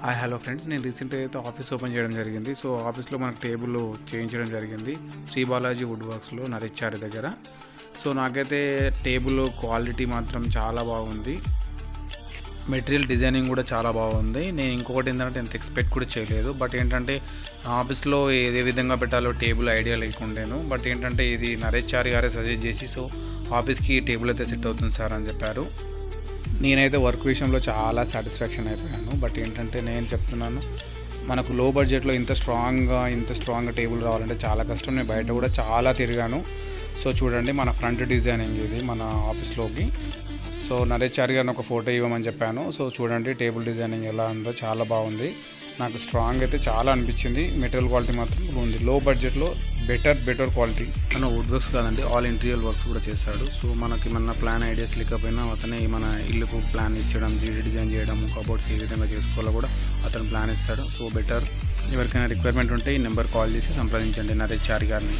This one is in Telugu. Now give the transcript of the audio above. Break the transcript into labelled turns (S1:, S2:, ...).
S1: హలో ఫ్రెండ్స్, నేను రీసెంట్గా అయితే ఆఫీస్ ఓపెన్ చేయడం జరిగింది. సో ఆఫీస్లో మనకు టేబుల్ చేయించడం జరిగింది శ్రీ బాలాజీ వుడ్ వర్క్స్లో నరిచ్చారి దగ్గర. సో నాకైతే టేబుల్ క్వాలిటీ మాత్రం చాలా బాగుంది, మెటీరియల్ డిజైనింగ్ కూడా చాలా బాగుంది. నేను ఇంకొకటి ఏంటంటే నేను ఎక్స్పెక్ట్ కూడా చేయలేదు. బట్ ఏంటంటే నా ఆఫీస్లో ఏ విధంగా పెట్టాలో టేబుల్ ఐడియా లేకుండాను. బట్ ఏంటంటే ఇది నరేచారి గారే సజెస్ట్ చేసి సో ఆఫీస్కి టేబుల్ అయితే సెట్ అవుతుంది సార్ అని చెప్పారు. నేనైతే వర్క్ విషయంలో చాలా సాటిస్ఫాక్షన్ అయిపోయాను. బట్ ఏంటంటే నేను చెప్తున్నాను, మనకు లో బడ్జెట్లో ఇంత స్ట్రాంగ్గా టేబుల్ రావాలంటే చాలా కష్టం. నేను బయట కూడా చాలా తిరిగాను. సో చూడండి, మన ఫ్రంట్ డిజైనింగ్ ఇది మన ఆఫీస్లోకి. సో నరేచారి గారిని ఒక ఫోటో ఇవ్వమని చెప్పాను. సో చూడండి టేబుల్ డిజైనింగ్ ఎలా ఉందో, చాలా బాగుంది. నాకు స్ట్రాంగ్ అయితే చాలా అనిపించింది. మెటీరియల్ క్వాలిటీ మాత్రం ఉంది. లో బడ్జెట్లో బెటర్ క్వాలిటీ. మన వుడ్ వర్క్స్ కాదండి, ఆల్ ఇంటీరియర్ వర్క్స్ కూడా చేశాడు. సో మనకి మన ప్లాన్ ఐడియాస్ లేకపోయినా అతనే మన ఇల్లుకు ప్లాన్ ఇచ్చడం, డిజైన్ చేయడం, కబోర్డ్స్ ఏ విధంగా చేసుకోవాలో కూడా అతను ప్లాన్ ఇస్తాడు. So better. ఎవరికైనా రిక్వైర్మెంట్ ఉంటే ఈ నెంబర్ కాల్ చేసి సంప్రదించండి నరేచారి గారిని.